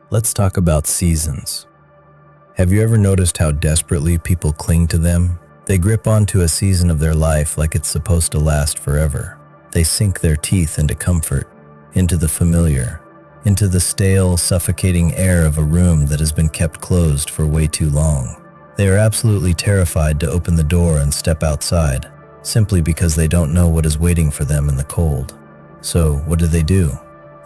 Let's talk about seasons. Have you ever noticed how desperately people cling to them? They grip onto a season of their life like it's supposed to last forever. They sink their teeth into comfort, into the familiar, into the stale, suffocating air of a room that has been kept closed for way too long. They are absolutely terrified to open the door and step outside, simply because they don't know what is waiting for them in the cold. So, what do?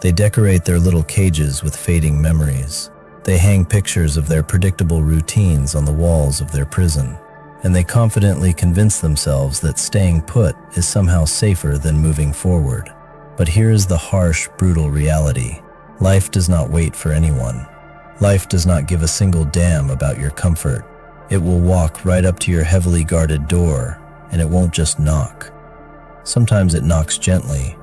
They decorate their little cages with fading memories. They hang pictures of their predictable routines on the walls of their prison, and they confidently convince themselves that staying put is somehow safer than moving forward. But here is the harsh, brutal reality. Life does not wait for anyone. Life does not give a single damn about your comfort. It will walk right up to your heavily guarded door, and it won't just knock. Sometimes it knocks gently.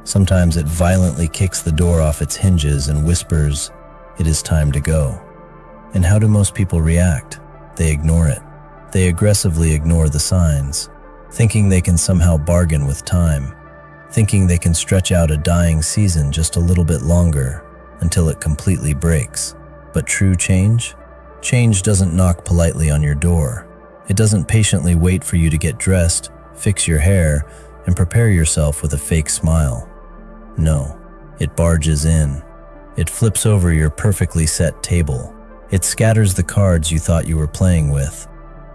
Sometimes it violently kicks the door off its hinges and whispers, "It is time to go." And how do most people react? They ignore it. They aggressively ignore the signs, thinking they can somehow bargain with time, thinking they can stretch out a dying season just a little bit longer until it completely breaks. But true change? Change doesn't knock politely on your door. It doesn't patiently wait for you to get dressed, fix your hair, and prepare yourself with a fake smile. No, it barges in. It flips over your perfectly set table. It scatters the cards you thought you were playing with,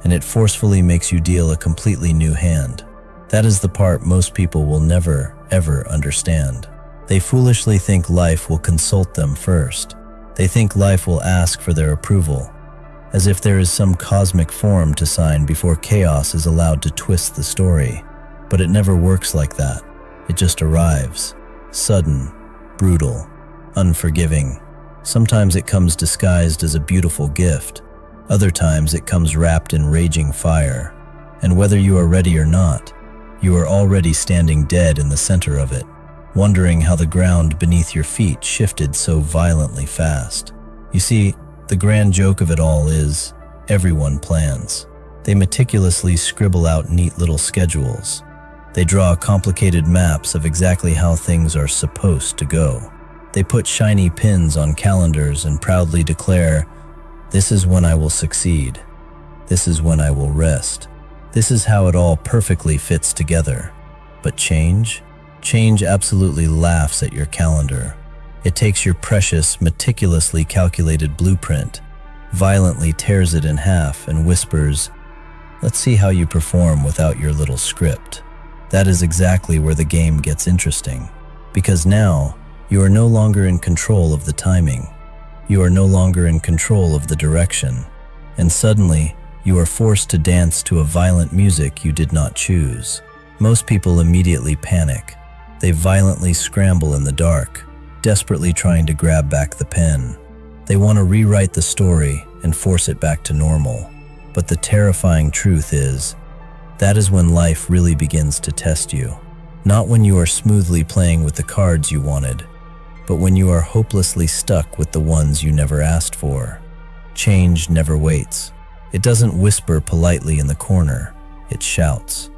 and it forcefully makes you deal a completely new hand. That is the part most people will never, ever understand. They foolishly think life will consult them first. They think life will ask for their approval, as if there is some cosmic form to sign before chaos is allowed to twist the story. But it never works like that. It just arrives. Sudden, brutal, unforgiving. Sometimes it comes disguised as a beautiful gift. Other times it comes wrapped in raging fire. And whether you are ready or not, you are already standing dead in the center of it, wondering how the ground beneath your feet shifted so violently fast. You see, the grand joke of it all is, everyone plans. They meticulously scribble out neat little schedules. They draw complicated maps of exactly how things are supposed to go. They put shiny pins on calendars and proudly declare, "This is when I will succeed. This is when I will rest. This is how it all perfectly fits together." But change? Change absolutely laughs at your calendar. It takes your precious, meticulously calculated blueprint, violently tears it in half, and whispers, "Let's see how you perform without your little script." That is exactly where the game gets interesting, because now you are no longer in control of the timing. You are no longer in control of the direction, and suddenly you are forced to dance to a violent music you did not choose. Most people immediately panic. They violently scramble in the dark, desperately trying to grab back the pen. They want to rewrite the story and force it back to normal. But the terrifying truth is, that is when life really begins to test you. Not when you are smoothly playing with the cards you wanted, but when you are hopelessly stuck with the ones you never asked for. Change never waits. It doesn't whisper politely in the corner, it shouts.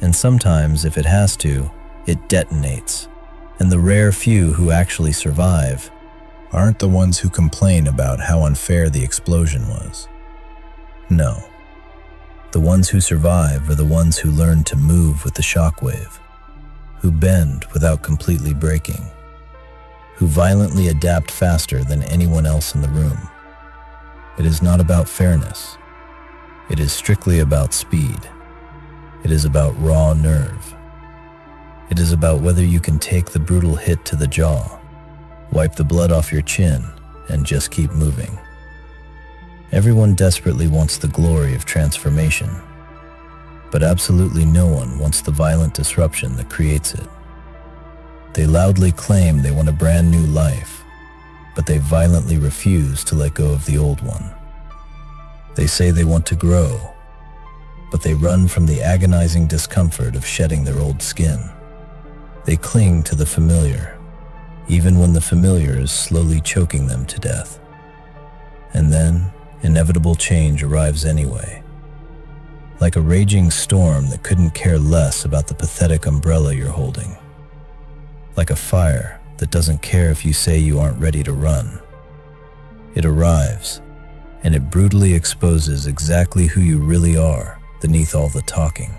And sometimes, if it has to, it detonates. And the rare few who actually survive aren't the ones who complain about how unfair the explosion was. No. The ones who survive are the ones who learn to move with the shockwave, who bend without completely breaking, who violently adapt faster than anyone else in the room. It is not about fairness. It is strictly about speed. It is about raw nerve. It is about whether you can take the brutal hit to the jaw, wipe the blood off your chin, and just keep moving. Everyone desperately wants the glory of transformation, but absolutely no one wants the violent disruption that creates it. They loudly claim they want a brand new life, but they violently refuse to let go of the old one. They say they want to grow, but they run from the agonizing discomfort of shedding their old skin. They cling to the familiar, even when the familiar is slowly choking them to death. And then, inevitable change arrives anyway. Like a raging storm that couldn't care less about the pathetic umbrella you're holding. Like a fire that doesn't care if you say you aren't ready to run. It arrives, and it brutally exposes exactly who you really are beneath all the talking.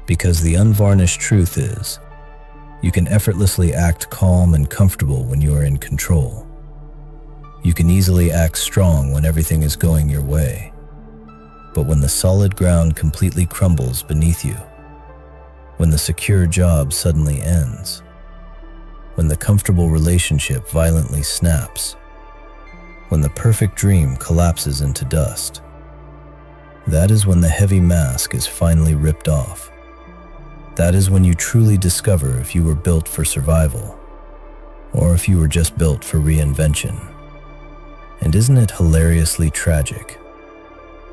Because the unvarnished truth is, you can effortlessly act calm and comfortable when you are in control. You can easily act strong when everything is going your way. But when the solid ground completely crumbles beneath you, when the secure job suddenly ends, when the comfortable relationship violently snaps, when the perfect dream collapses into dust, that is when the heavy mask is finally ripped off. That is when you truly discover if you were built for survival, or if you were just built for reinvention. And isn't it hilariously tragic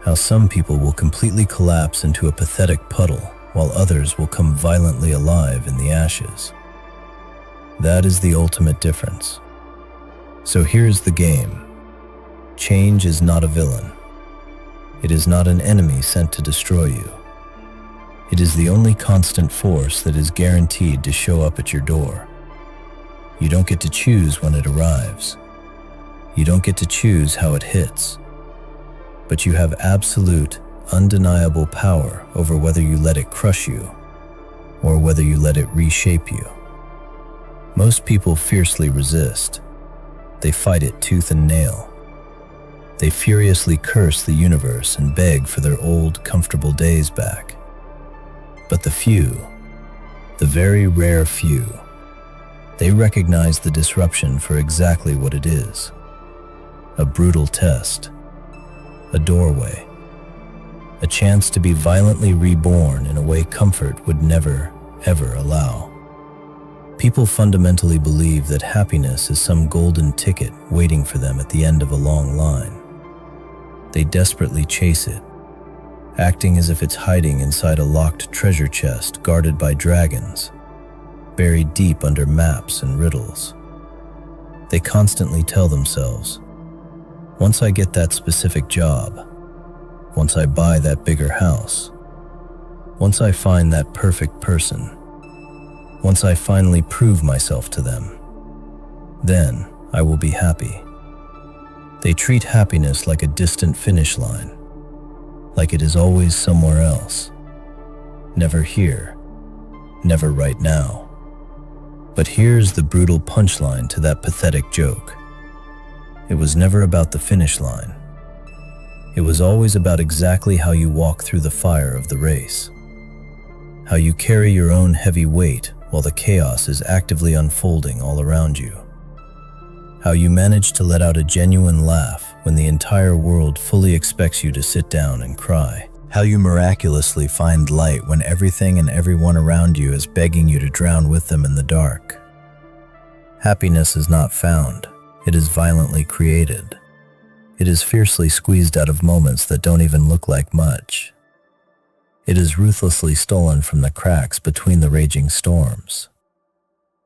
how some people will completely collapse into a pathetic puddle while others will come violently alive in the ashes? That is the ultimate difference. So here's the game. Change is not a villain. It is not an enemy sent to destroy you. It is the only constant force that is guaranteed to show up at your door. You don't get to choose when it arrives. You don't get to choose how it hits. But you have absolute, undeniable power over whether you let it crush you or whether you let it reshape you. Most people fiercely resist. They fight it tooth and nail. They furiously curse the universe and beg for their old, comfortable days back. But the few, the very rare few, they recognize the disruption for exactly what it is. A brutal test, a doorway, a chance to be violently reborn in a way comfort would never, ever allow. People fundamentally believe that happiness is some golden ticket waiting for them at the end of a long line. They desperately chase it, acting as if it's hiding inside a locked treasure chest guarded by dragons, buried deep under maps and riddles. They constantly tell themselves, once I get that specific job, once I buy that bigger house, once I find that perfect person, once I finally prove myself to them, then I will be happy. They treat happiness like a distant finish line, like it is always somewhere else. Never here, never right now. But here's the brutal punchline to that pathetic joke. It was never about the finish line. It was always about exactly how you walk through the fire of the race. How you carry your own heavy weight while the chaos is actively unfolding all around you. How you manage to let out a genuine laugh when the entire world fully expects you to sit down and cry. How you miraculously find light when everything and everyone around you is begging you to drown with them in the dark. Happiness is not found, it is violently created. It is fiercely squeezed out of moments that don't even look like much. It is ruthlessly stolen from the cracks between the raging storms.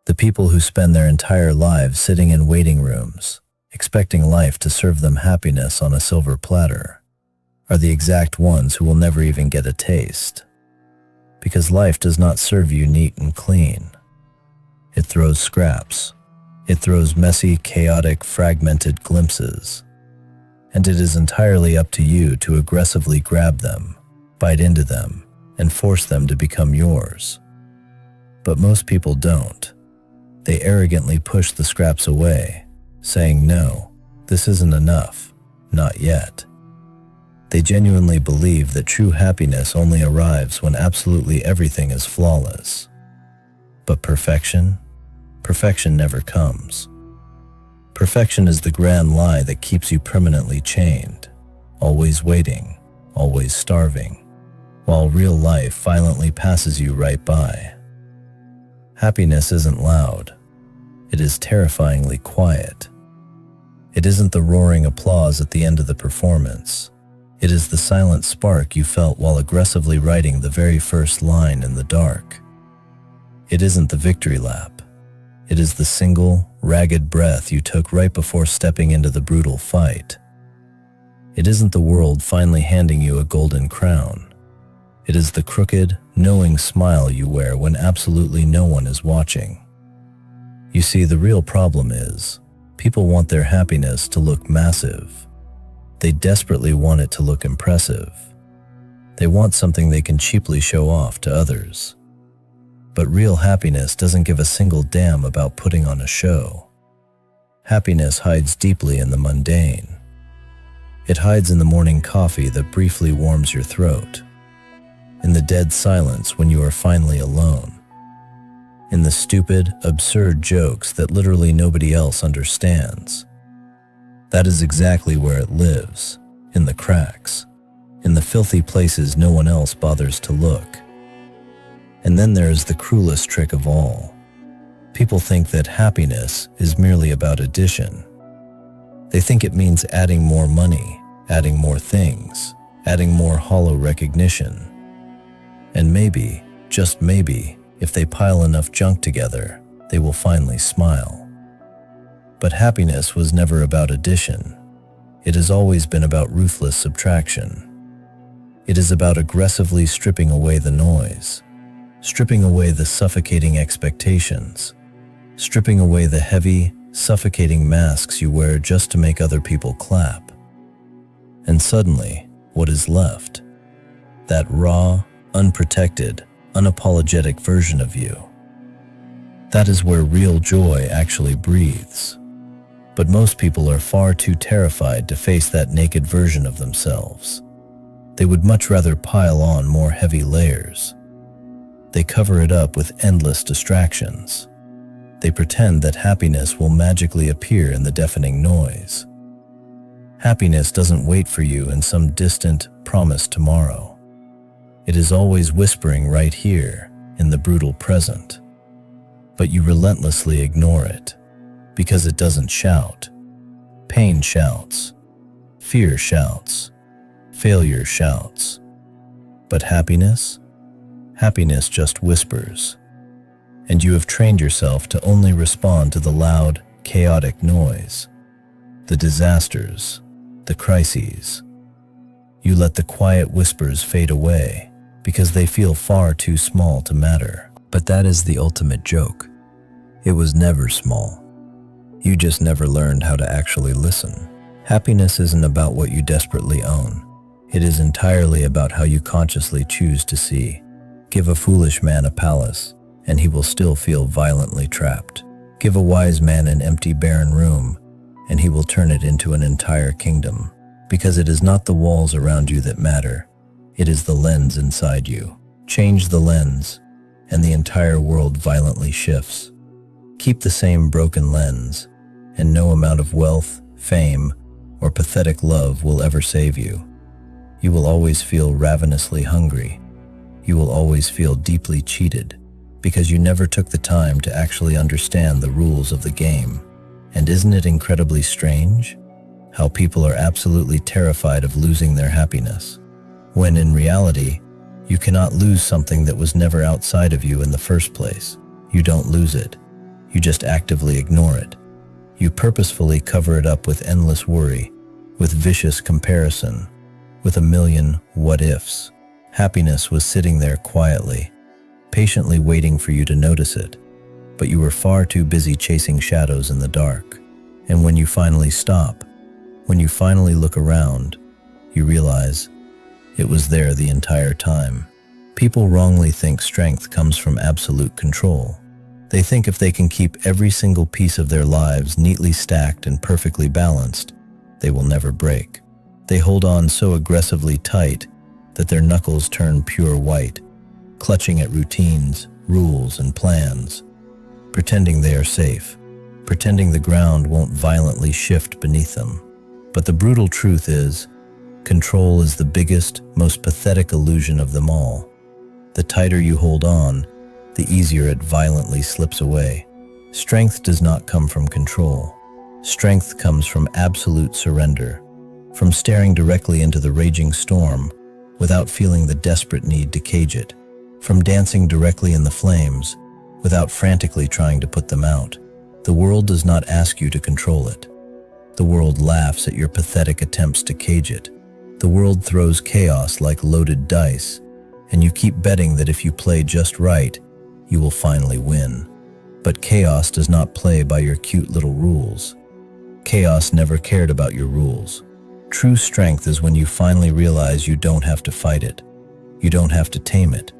The people who spend their entire lives sitting in waiting rooms, expecting life to serve them happiness on a silver platter, are the exact ones who will never even get a taste. Because life does not serve you neat and clean. It throws scraps. It throws messy, chaotic, fragmented glimpses. And it is entirely up to you to aggressively grab them, bite into them, and force them to become yours. But most people don't. They arrogantly push the scraps away, saying, no, this isn't enough, not yet. They genuinely believe that true happiness only arrives when absolutely everything is flawless. But perfection? Perfection never comes. Perfection is the grand lie that keeps you permanently chained, always waiting, always starving, while real life violently passes you right by. Happiness isn't loud. It is terrifyingly quiet. It isn't the roaring applause at the end of the performance. It is the silent spark you felt while aggressively writing the very first line in the dark. It isn't the victory lap. It is the single, ragged breath you took right before stepping into the brutal fight. It isn't the world finally handing you a golden crown. It is the crooked, knowing smile you wear when absolutely no one is watching. You see, the real problem is, People want their happiness to look massive. They desperately want it to look impressive. They want something they can cheaply show off to others. But real happiness doesn't give a single damn about putting on a show. Happiness hides deeply in the mundane. It hides in the morning coffee that briefly warms your throat, in the dead silence when you are finally alone, in the stupid, absurd jokes that literally nobody else understands. That is exactly where it lives, in the cracks, in the filthy places no one else bothers to look. And then there is the cruelest trick of all. People think that happiness is merely about addition. They think it means adding more money, adding more things, adding more hollow recognition. And maybe, just maybe, if they pile enough junk together, they will finally smile. But happiness was never about addition. It has always been about ruthless subtraction. It is about aggressively stripping away the noise, stripping away the suffocating expectations, stripping away the heavy, suffocating masks you wear just to make other people clap. And suddenly, what is left? That raw, unprotected, unapologetic version of you. That is where real joy actually breathes. But most people are far too terrified to face that naked version of themselves. They would much rather pile on more heavy layers. They cover it up with endless distractions. They pretend that happiness will magically appear in the deafening noise. Happiness doesn't wait for you in some distant, promised tomorrow. It is always whispering right here, in the brutal present. But you relentlessly ignore it, because it doesn't shout. Pain shouts. Fear shouts. Failure shouts. But happiness? Happiness just whispers. And you have trained yourself to only respond to the loud, chaotic noise, the disasters, the crises. You let the quiet whispers fade away because they feel far too small to matter. But that is the ultimate joke. It was never small. You just never learned how to actually listen. Happiness isn't about what you desperately own. It is entirely about how you consciously choose to see. Give a foolish man a palace, and he will still feel violently trapped. Give a wise man an empty, barren room, and he will turn it into an entire kingdom. Because it is not the walls around you that matter. It is the lens inside you. Change the lens, and the entire world violently shifts. Keep the same broken lens, and no amount of wealth, fame, or pathetic love will ever save you. You will always feel ravenously hungry. You will always feel deeply cheated, because you never took the time to actually understand the rules of the game. And isn't it incredibly strange how people are absolutely terrified of losing their happiness, when in reality, you cannot lose something that was never outside of you in the first place. You don't lose it. You just actively ignore it. You purposefully cover it up with endless worry, with vicious comparison, with a million what-ifs. Happiness was sitting there quietly, patiently waiting for you to notice it, but you were far too busy chasing shadows in the dark. And when you finally stop, when you finally look around, you realize it was there the entire time. People wrongly think strength comes from absolute control. They think if they can keep every single piece of their lives neatly stacked and perfectly balanced, they will never break. They hold on so aggressively tight that their knuckles turn pure white, clutching at routines, rules, and plans, pretending they are safe, pretending the ground won't violently shift beneath them. But the brutal truth is, control is the biggest, most pathetic illusion of them all. The tighter you hold on, the easier it violently slips away. Strength does not come from control. Strength comes from absolute surrender, from staring directly into the raging storm without feeling the desperate need to cage it, from dancing directly in the flames without frantically trying to put them out. The world does not ask you to control it. The world laughs at your pathetic attempts to cage it. The world throws chaos like loaded dice, and you keep betting that if you play just right, you will finally win. But chaos does not play by your cute little rules. Chaos never cared about your rules. True strength is when you finally realize you don't have to fight it. You don't have to tame it.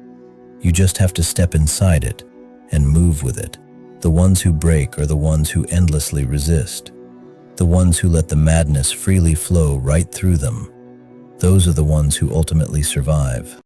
You just have to step inside it and move with it. The ones who break are the ones who endlessly resist. The ones who let the madness freely flow right through them. Those are the ones who ultimately survive.